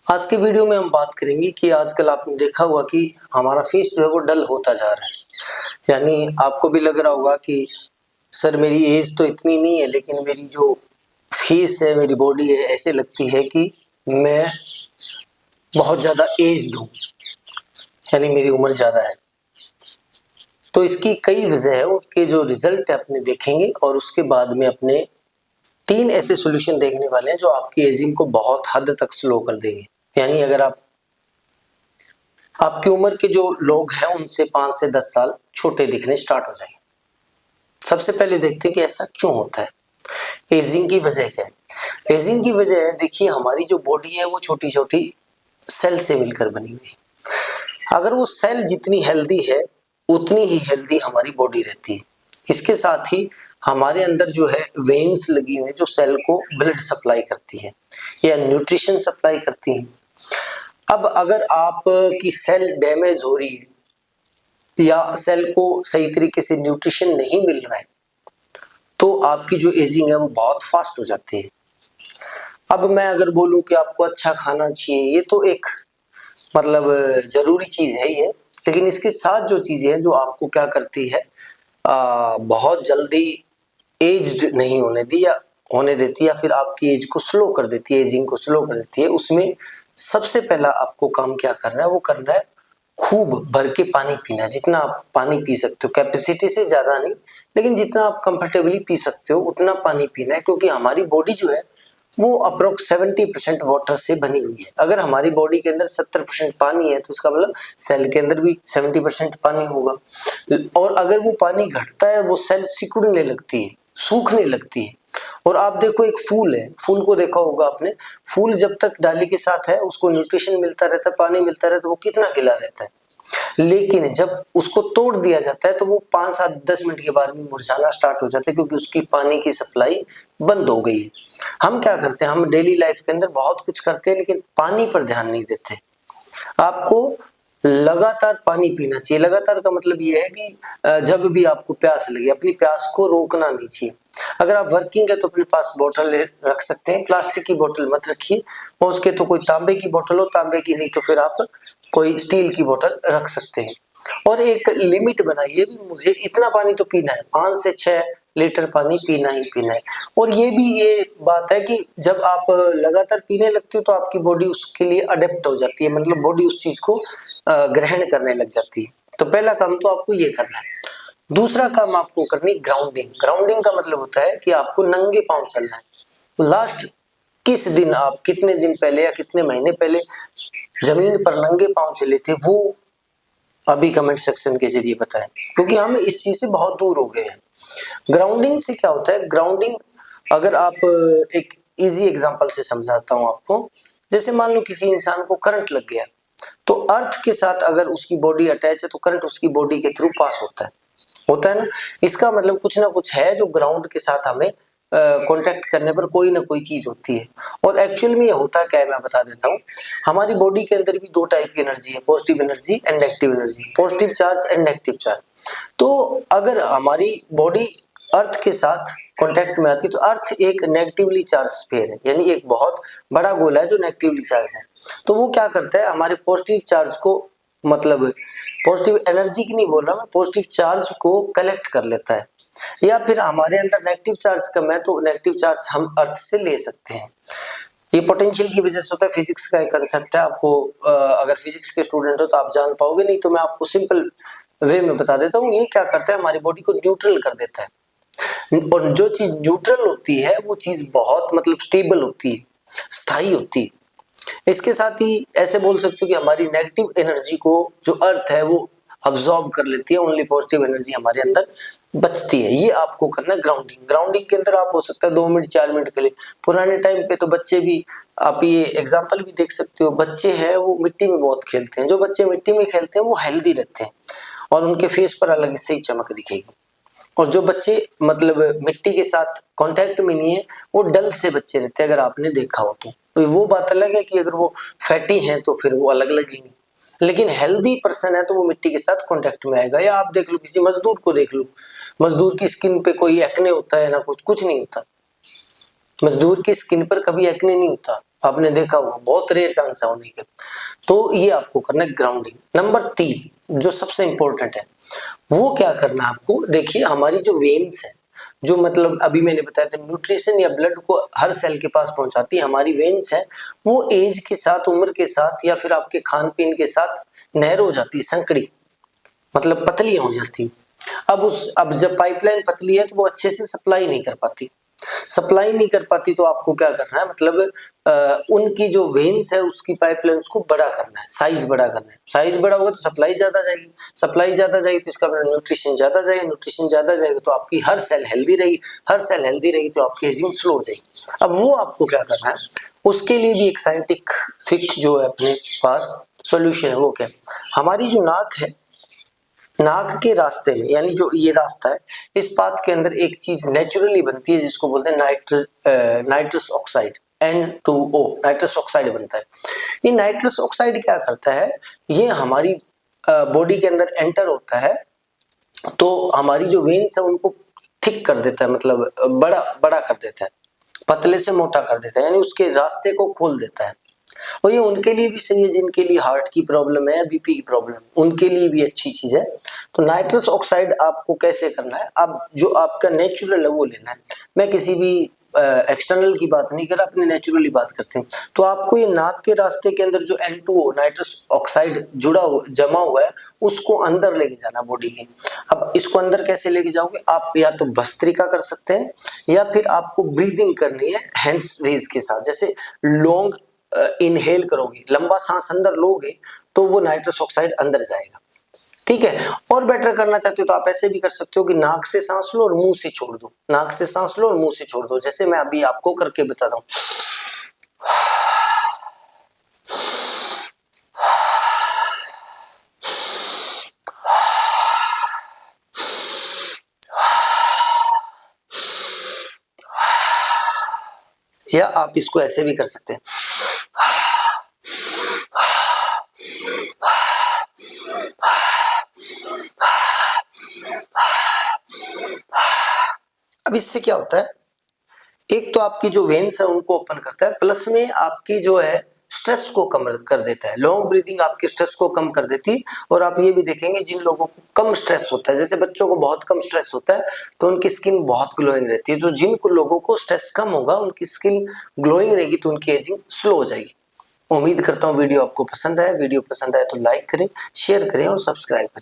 आज के वीडियो में हम बात करेंगे कि आजकल आपने देखा होगा कि हमारा फेस जो है वो डल होता जा रहा है। यानी आपको भी लग रहा होगा कि सर मेरी एज तो इतनी नहीं है, लेकिन मेरी जो फेस है, मेरी बॉडी है, ऐसे लगती है कि मैं बहुत ज़्यादा एज्ड हूँ, यानी मेरी उम्र ज़्यादा है। तो इसकी कई वजह है, उसके जो रिजल्ट है अपने देखेंगे और उसके बाद में अपने 3 ऐसे सॉल्यूशन देखने वाले हैं जो आपकी एजिंग को बहुत हद तक स्लो कर देंगे। यानी अगर आपकी उम्र के जो लोग हैं उनसे 5 से 10 साल छोटे दिखने स्टार्ट हो जाएंगे। सबसे पहले देखते हैं कि ऐसा क्यों होता है, एजिंग की वजह क्या है। एजिंग की वजह है, देखिए हमारी जो बॉडी है वो छोटी छोटी सेल से मिलकर बनी हुई। अगर वो सेल जितनी हेल्दी है उतनी ही हेल्दी हमारी बॉडी रहती है। इसके साथ ही हमारे अंदर जो है वेन्स लगी हुई है जो सेल को ब्लड सप्लाई करती है या न्यूट्रिशन सप्लाई करती है। अब अगर आपकी सेल डैमेज हो रही है या सेल को सही तरीके से न्यूट्रिशन नहीं मिल रहा है तो आपकी जो एजिंग है वो बहुत फास्ट हो जाती है। अब मैं अगर बोलूं कि आपको अच्छा खाना चाहिए, ये तो एक मतलब जरूरी चीज है ये, लेकिन इसके साथ जो चीजें हैं जो आपको क्या करती है, बहुत जल्दी एज्ड नहीं होने दी या होने देती या फिर आपकी एज को स्लो कर देती है, एजिंग को स्लो कर देती है। उसमें सबसे पहला आपको काम क्या करना है, वो करना है खूब भर के पानी पीना है। जितना आप पानी पी सकते हो, कैपेसिटी से ज्यादा नहीं, लेकिन जितना आप कंफर्टेबली पी सकते हो उतना पानी पीना है, क्योंकि हमारी बॉडी जो है वो अप्रोक्स 70% वाटर से बनी हुई है। अगर हमारी बॉडी के अंदर 70% पानी है तो उसका मतलब सेल के अंदर भी 70% पानी होगा। और अगर वो पानी घटता है वो सेल सिकुड़ने लगती है, सूखने लगती है। और आप देखो एक फूल है, फूल को देखा होगा आपने, फूल जब तक डाली के साथ है उसको न्यूट्रिशन मिलता रहता है, पानी मिलता रहता है, वो कितना खिला रहता है। लेकिन जब उसको तोड़ दिया जाता है तो वो 5, 7, 10 मिनट के बाद में मुरझाना स्टार्ट हो जाता है, क्योंकि उसकी पानी की सप्लाई बंद हो गई है। हम क्या करते हैं, हम डेली लाइफ के अंदर बहुत कुछ करते हैं लेकिन पानी पर ध्यान नहीं देते। आपको लगातार पानी पीना चाहिए। लगातार का मतलब ये है कि जब भी आपको प्यास लगे अपनी प्यास को रोकना नहीं चाहिए। अगर आप वर्किंग है तो अपने पास बोतल रख सकते हैं, प्लास्टिक की बोतल मत रखिए। हो सके तो कोई तांबे की बोतल हो, तांबे की नहीं तो फिर आप कोई स्टील की बोतल रख सकते हैं। और एक लिमिट बनाइए भी, मुझे इतना पानी तो पीना है, 5 से 6 लीटर पानी पीना ही पीना है। और ये बात है कि जब आप लगातार पीने लगते हो तो आपकी बॉडी उसके लिए अडेप्ट हो जाती है, मतलब बॉडी उस चीज को ग्रहण करने लग जाती है। तो पहला काम तो आपको ये करना है। दूसरा काम आपको करनी ग्राउंडिंग। ग्राउंडिंग का मतलब होता है कि आपको नंगे पांव चलना है। लास्ट किस दिन, आप कितने दिन पहले या कितने महीने पहले जमीन पर नंगे पांव चले थे, वो अभी कमेंट सेक्शन के जरिए बताएं, क्योंकि हम इस चीज से बहुत दूर हो गए हैं। ग्राउंडिंग से क्या होता है, ग्राउंडिंग अगर आप एक इजी एग्जांपल से समझाता हूं आपको। जैसे मान लो किसी इंसान को करंट लग गया, तो अर्थ के साथ अगर उसकी बॉडी अटैच है तो करंट उसकी बॉडी के थ्रू पास होता है ना। इसका मतलब कुछ ना कुछ है जो ग्राउंड के साथ हमें कांटेक्ट करने पर कोई ना कोई चीज होती है। और एक्चुअल में ये होता क्या है मैं बता देता हूँ। हमारी बॉडी के अंदर भी 2 टाइप की एनर्जी है, positive energy and negative energy, positive charge and negative charge. तो अगर हमारी बॉडी अर्थ के साथ कांटेक्ट में आती है तो अर्थ एक नेगेटिवली चार्ज स्फीयर है, यानी एक बहुत बड़ा गोला है जो नेगेटिवली चार्ज है। तो वो क्या करता है, हमारे पॉजिटिव चार्ज को, मतलब पॉजिटिव एनर्जी की नहीं बोल रहा मैं, पॉजिटिव चार्ज को कलेक्ट कर लेता है। या फिर हमारे अंदर नेगेटिव चार्ज कम है तो नेगेटिव चार्ज हम अर्थ से ले सकते हैं। ये पोटेंशियल की वजह से होता है। फिजिक्स का एक कंसेप्ट है, आपको अगर फिजिक्स के स्टूडेंट हो तो आप जान पाओगे, नहीं तो मैं आपको सिंपल वे में बता देता हूँ। ये क्या करता है, हमारी बॉडी को न्यूट्रल कर देता है। और जो चीज न्यूट्रल होती है वो चीज बहुत मतलब स्टेबल होती है, स्थायी होती है। इसके साथ ही ऐसे बोल सकते हो कि हमारी नेगेटिव एनर्जी को जो अर्थ है वो अब्सॉर्ब कर लेती है, ओनली पॉजिटिव एनर्जी हमारे अंदर बचती है। ये आपको करना है ग्राउंडिंग। ग्राउंडिंग के अंदर आप हो सकता है 2 मिनट 4 मिनट के लिए। पुराने टाइम पे तो बच्चे भी, आप ये एग्जांपल भी देख सकते हो, बच्चे हैं वो मिट्टी में बहुत खेलते हैं। जो बच्चे मिट्टी में खेलते हैं वो हेल्दी रहते हैं और उनके फेस पर अलग से ही चमक दिखेगी। और जो बच्चे मतलब मिट्टी के साथ कांटेक्ट में नहीं है वो डल से बच्चे रहते हैं, अगर आपने देखा हो तो वो बात अलग है कि अगर वो फैटी हैं तो फिर वो अलग लगेंगे, लेकिन हेल्दी पर्सन है तो वो मिट्टी के साथ कांटेक्ट में आएगा। या आप देख लो किसी मजदूर को देख लो, मजदूर की स्किन पे कोई एक्ने होता है ना, कुछ नहीं होता। मजदूर की स्किन पर कभी एक्ने नहीं होता। आपने देखा होगा, बहुत रेयर चांस है होने के। तो ये आपको करना है ग्राउंडिंग। नंबर 3 जो सबसे इंपॉर्टेंट है वो क्या करना है आपको, देखिए हमारी जो वेन्स है, जो मतलब अभी मैंने बताया था न्यूट्रिशन या ब्लड को हर सेल के पास पहुंचाती है, हमारी वेन्स है वो एज के साथ, उम्र के साथ या फिर आपके खान पीन के साथ नहर हो जाती है, संकड़ी, मतलब पतली हो जाती है। अब जब पाइपलाइन पतली है तो वो अच्छे से सप्लाई नहीं कर पाती, तो आपको क्या करना है, मतलब उनकी जो वेन्स है उसकी पाइपलाइंस को बड़ा करना है, साइज बड़ा करना है। साइज बड़ा होगा तो सप्लाई ज्यादा जाएगी, तो इसका मतलब न्यूट्रिशन ज्यादा जाएगा तो आपकी हर सेल हेल्दी रहेगी, तो आपकी एजिंग स्लो हो जाएगी। अब वो आपको क्या करना है, उसके लिए भी एक साइंटिफिक जो है अपने पास सॉल्यूशन है। वो क्या, हमारी जो नाक है, नाक के रास्ते में, यानी जो ये रास्ता है, इस पाथ के अंदर एक चीज नेचुरली बनती है जिसको बोलते हैं nitrous oxide, N2O, nitrous oxide बनता है। ये नाइट्रस ऑक्साइड क्या करता है, ये हमारी बॉडी के अंदर एंटर होता है तो हमारी जो वेन्स है उनको थिक कर देता है, मतलब बड़ा कर देता है, पतले से मोटा कर देता है, यानी उसके रास्ते को खोल देता है। और ये उनके लिए भी सही है जिनके लिए हार्ट की प्रॉब्लम है, बीपी की प्रॉब्लम, उनके लिए भी अच्छी चीज है। तो नाइट्रस ऑक्साइड आपको कैसे करना है, अब जो आपका नेचुरल है वो लेना है। मैं किसी भी एक्सटर्नल की बात नहीं कर रहा, अपने नेचुरली बात करते हैं। तो आपको ये नाक के रास्ते के अंदर जो N2O नाइट्रस ऑक्साइड जमा हुआ है उसको अंदर लेके जाना बॉडी के। अब इसको अंदर कैसे लेके जाओगे आप, या तो भस्त्रिका कर सकते हैं या फिर आपको ब्रीदिंग करनी है हैंड्स रेज के साथ। जैसे लॉन्ग इनहेल करोगे, लंबा सांस अंदर लोगे तो वो नाइट्रस ऑक्साइड अंदर जाएगा, ठीक है। और बेटर करना चाहते हो तो आप ऐसे भी कर सकते हो कि नाक से सांस लो और मुंह से छोड़ दो, नाक से सांस लो और मुंह से छोड़ दो, जैसे मैं अभी आपको करके बताता हूँ। या आप इसको ऐसे भी कर सकते हैं। अब इससे क्या होता है, एक तो आपकी जो वेन्स है उनको ओपन करता है, प्लस में आपकी जो है स्ट्रेस को कम कर देता है। लॉन्ग ब्रीदिंग आपके स्ट्रेस को कम कर देती है। और आप ये भी देखेंगे जिन लोगों को कम स्ट्रेस होता है, जैसे बच्चों को बहुत कम स्ट्रेस होता है तो उनकी स्किन बहुत ग्लोइंग रहती है। तो जिन लोगों को स्ट्रेस कम होगा उनकी स्किन ग्लोइंग रहेगी, तो उनकी एजिंग स्लो हो जाएगी। उम्मीद करता हूँ वीडियो आपको पसंद आया। वीडियो पसंद आए तो लाइक करें, शेयर करें और सब्सक्राइब करें।